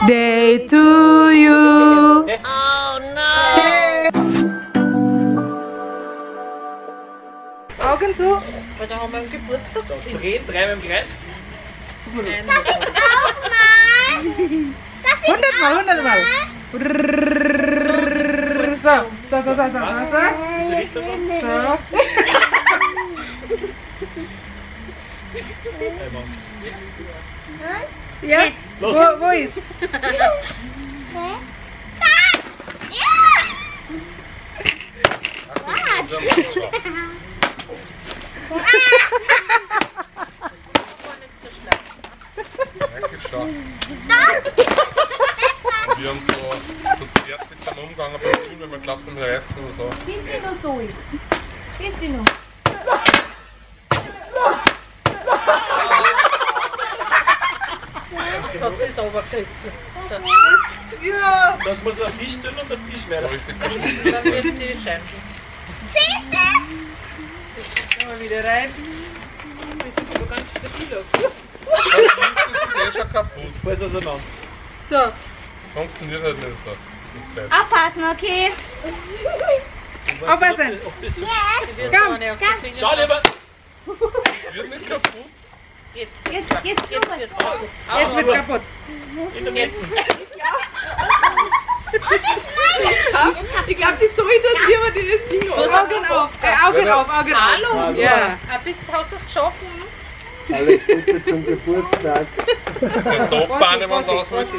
Day to you. Oh no! Augen zu. Weil da haben wir einen Geburtstagskind. Drehen, dreimal im Kreis. Darf ich auch mal? Darf ich 100 Mal. So. Diese Richtung noch? So. Ja? Los. Wo ist? Wir haben so zärtlich dann umgegangen beim Tun, wenn man glaubt, beim Reißen oder so. Bist du noch so? Bist du noch? Jetzt hat sie es runtergerissen. Ja. Das muss auf Tisch tun und der Tisch weiter. Richtig Dann wird die Scheiben. Mal wieder rein. Das ist aber ganz stabil. Das ist schon kaputt. Jetzt fällt es auseinander. So. Das funktioniert halt nicht so. Das ist Aufpassen, okay? Aufpassen. Ob das so Die wird Komm, gar nicht auf die Finger. Schau lieber! das wird nicht kaputt. Jetzt Jetzt wird's kaputt. Jetzt wird kaputt. In der Mitte. Ich glaube, die Zoe tut lieber dieses Ding auf. Augen auf. Augen auf. Hallo? Ja. Hast du das geschafft? Alles Gute zum Geburtstag. Der Topbahn, wenn man es auswählt.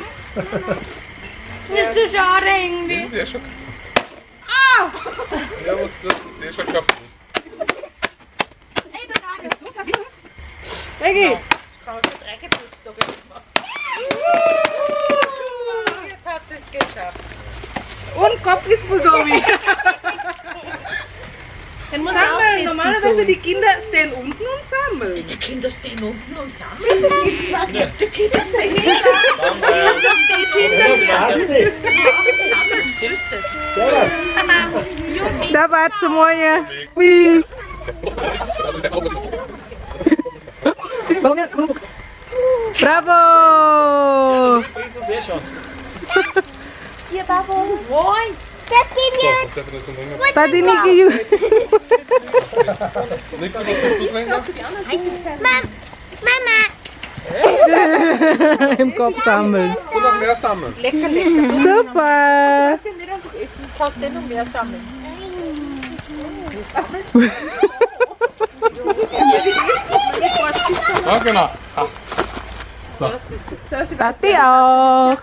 Ist zu schade irgendwie. Der ist schon kaputt. Ja, was tust du? Der ist schon kaputt. Ey, du kannst. Reggie. Ich kann für 3 Geburtstage machen. Jetzt hat sie es geschafft. Und Kopf ist Busomi. Den muss Sammeln. Normalerweise die Kinder stehen unten und sammeln. Die Kinder stehen unten und sammeln. Die Kinder stehen hinten. Sammeln Süßes. Da war zu moje. Wie? Bravo! Ich bring's uns eh schon. Hier, Babo. Moin. Das geben wir. Bei den Niki. Nicht über den Fußlänger? Mama. Im Kopf sammeln. Du noch mehr sammeln. Lecker, lecker. Super! Du kannst den noch mehr sammeln. Ja, genau. Tati auch.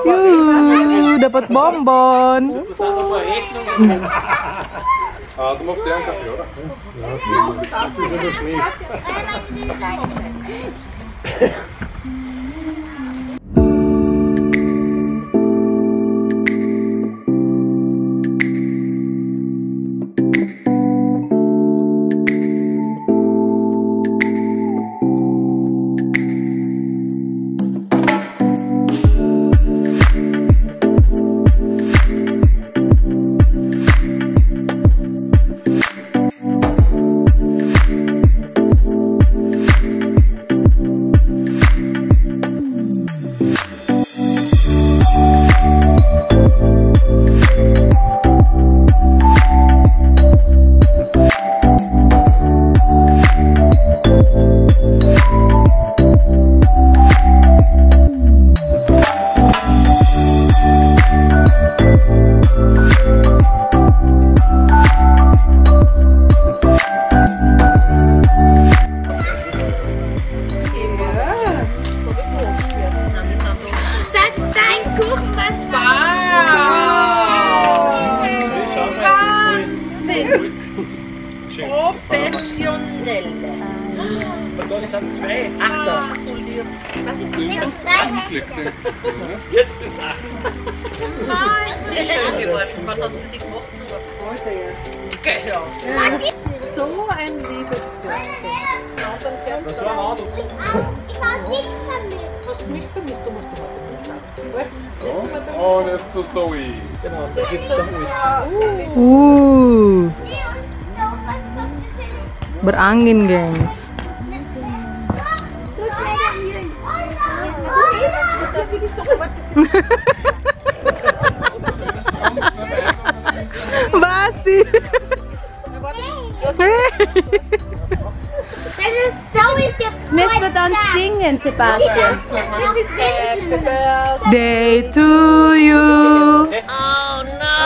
Juhu, dapat bonbon. Das sind noch mal Rechnungen. Ah, du machst ja einen Kaffee, oder? Das ist aber schlecht. Professionelle. Und da sind 2 Achter. Jetzt ist 8. Sehr schön geworden. Wann hast du die gemacht? Heute erst. Geil, ja. So ein liebes Pferdchen. Das war ein Auto. Ich hab dich vermisst. Hast du mich vermisst? Du musst was. Oh, das ist so Zoe. Genau, da gibt's dann alles. Uh. Ja. Berangin, gengs. Basti. Müssen wir dann singen, Sebastian? Day to you. Oh no.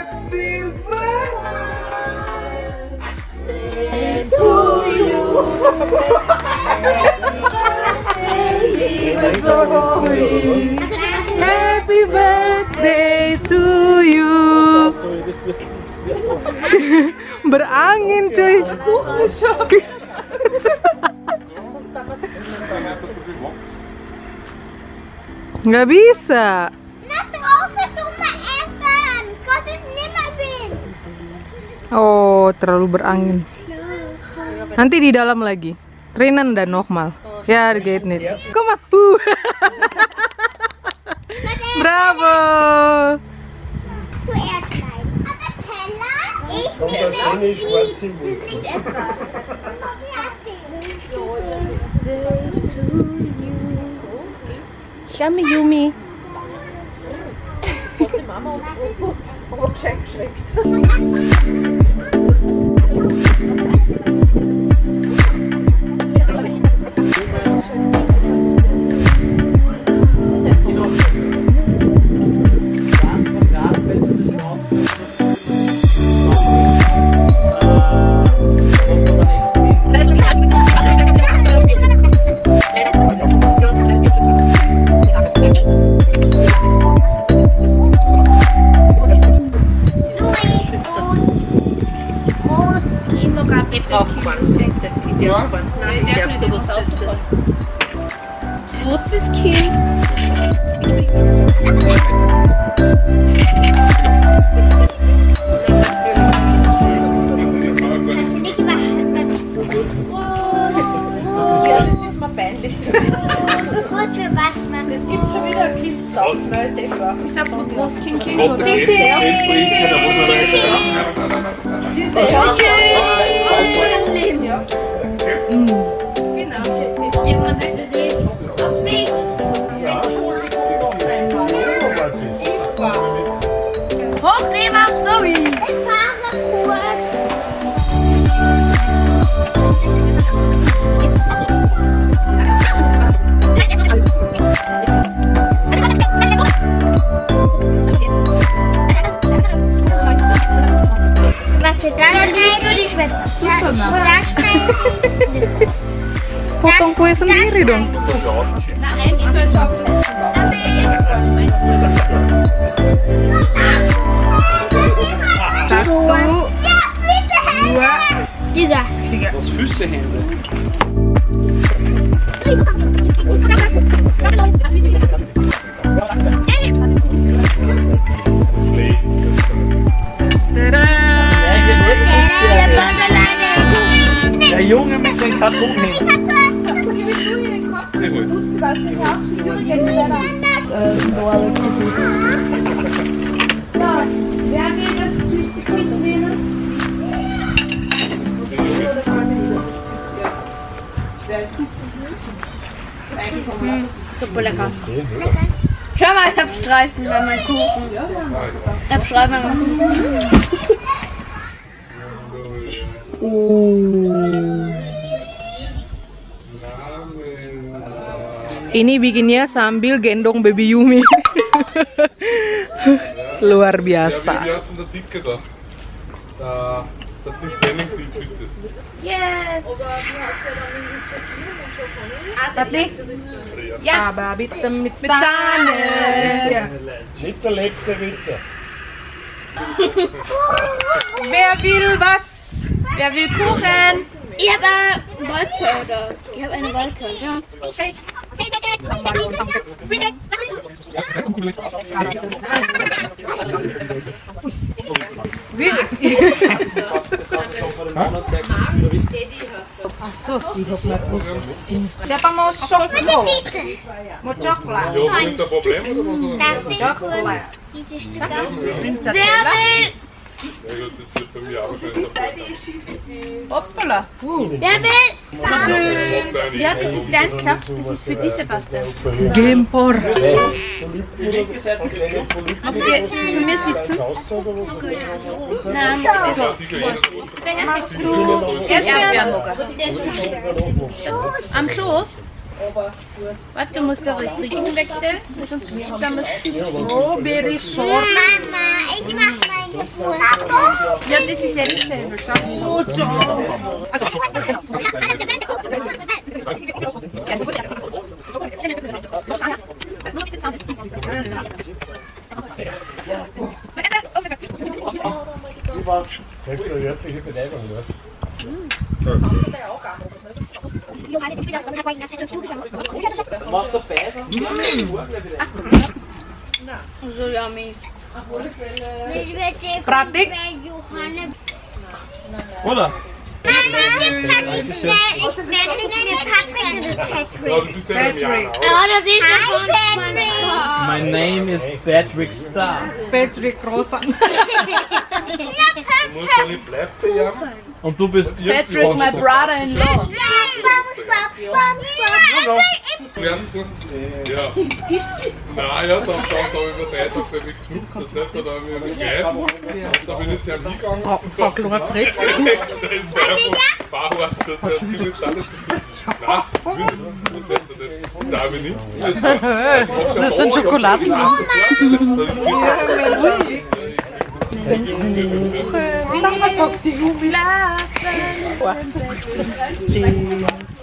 Happy birthday to you. Happy birthday to you. Berangin, cuy. Nggak bisa. Oh, terlalu berangin. Nanti di dalam lagi. Drinnen dan normal. Ja, det geht nicht. Kom maar. Bravo. Zuerst rein. Aber Teller, ich nehme die. Das ist nicht essbar. Yummy, Yumi. Die Mama und geschreckt. Großes Kind. Peinlich. Gut, für was man. Es gibt schon wieder ein Kind saufen, weil es echt war. Ich sag, Prost, Kind. Hochnehmen auf Story. Ich fahre kurz. Warte, da schneiden wir die Schwätze. Super, Mama. Da schneiden. Potong kue sendiri dong. Satu, dua, tiga. Was Füßehände. Der Junge mit den Kartonhänden. Wer will das süße Kind nehmen? Super lecker. Schau mal, ich hab Streifen bei meinem Kuchen. Ich hab Streifen bei meinem Kuchen. Ini bikinnya sambil gendong baby Yumi. Luar biasa. Das ist Standing-Typ ist das. Yes. Tapi ja, aber bitte mit Sahne. Ja. Nicht der letzte Winter. Wer will was? Wer will Kuchen? Ich habe Wolke. Ich habe eine Wolke. Ja. Siapa mau Schoko? Mau coklat? Ja, wo ist das Problem oder was? Darf ich Coklat. dieses Stück auf? Wer will? Ja, das wird bei mir auch wahrscheinlich. Cola. Wer will? Ja, das ist dein Klapp. Das ist für diese Pasta. Gempor. Magst du zu mir sitzen? Nein, also. Daher sitzt du. Erdbeermoger. Am Schoß? Warte, du musst da was trinken wegstellen. Strawberry Short. Mama, ich mach mein Geburtstag. Ja, das ist ja dasselbe. Selbstverständliche Beleidigung, ja. Machst du beißen? So yummy. Pratik. Oder? Ich nenne Patrick, das ist Patrick. Ja, du bist ja im Jahr. Ja, das ist Hi, Patrick. My name is Patrick Star. Patrick Rosan. Du musst ja nicht bleiben, ja. Und du bist Patrick, my brother-in-law. Ja. Nein, ja, dann stand da über Seite auf der Geknüpft, das heißt, da haben wir einen Greif. Und da bin ich jetzt hingegangen. Oh, fuck, Laura Fress. Da ist der Fahrrad, das heißt, du willst alles. Nein, da habe ich nicht. Das ist ein Schokoladenkuchen.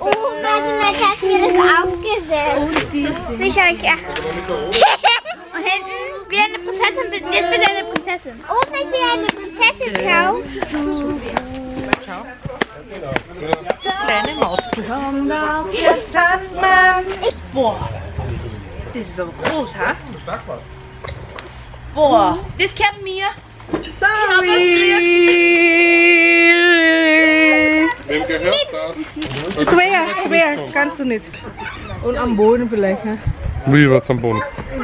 Oh, warte mal, ich hab mir das aufgesetzt. Wie schau ich Und hinten, wie eine Prinzessin, jetzt bin ich eine Prinzessin. Oh, ich bin eine Prinzessin, schau. Kleine Maus. Der Sandmann. Boah, das ist aber groß, ha? Boah, das gehört mir. Sorry. Wem gehört das? Schwer, das kannst du nicht. Und am Boden vielleicht, ne? Wie, was am Boden? Wie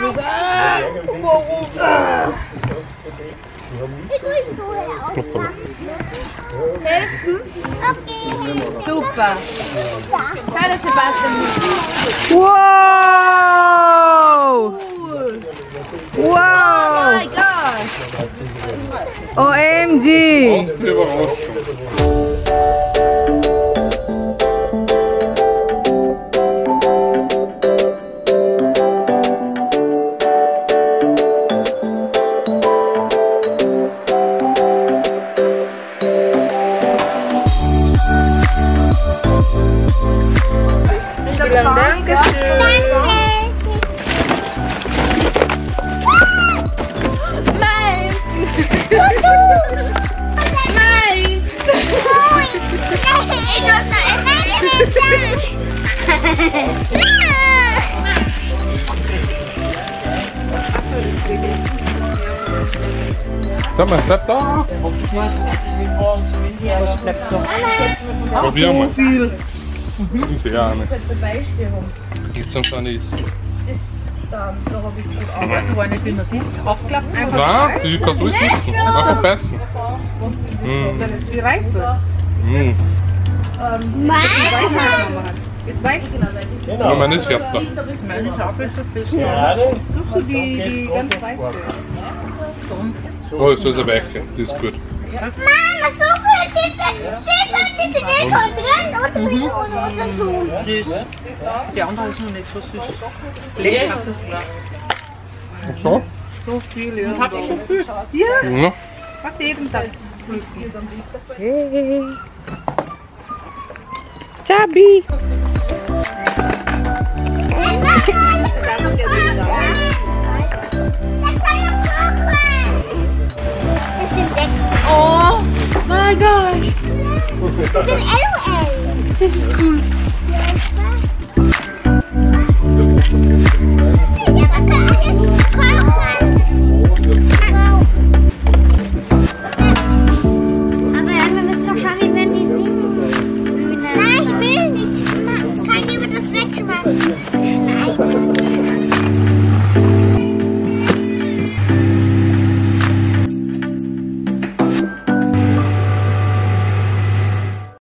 tue ich so her? Super. Kleiner Sebastian. Wow! Oh Wow! my gosh. OMG! Was für Überraschung. Sag mal, bleib da. Probier mal. Viel. Ich sehe auch nicht. Ist schon schon ist. Weißt du, nicht, wie man es isst? Aufklappen einfach. Nein, die kannst du alles essen. Einfach beißen. Das ist wie Reife. Ist weich? Ja, meine ist fertig. Meine Tafel ist so fest. Ja, das Suchst du die ganz weiße? Oh, ist das ein Weiche. Das ist gut. Mama, so viel steht da drin oder so. Süß. Die andere ist noch nicht so süß. Lecker. So? So viel, ja. Und hab ich schon viel? Ja, Ja. fast jeden Tag. Hey. Chabi. Oh my gosh. Das sind LOL. This is cool. Ja, was kann alles kochen?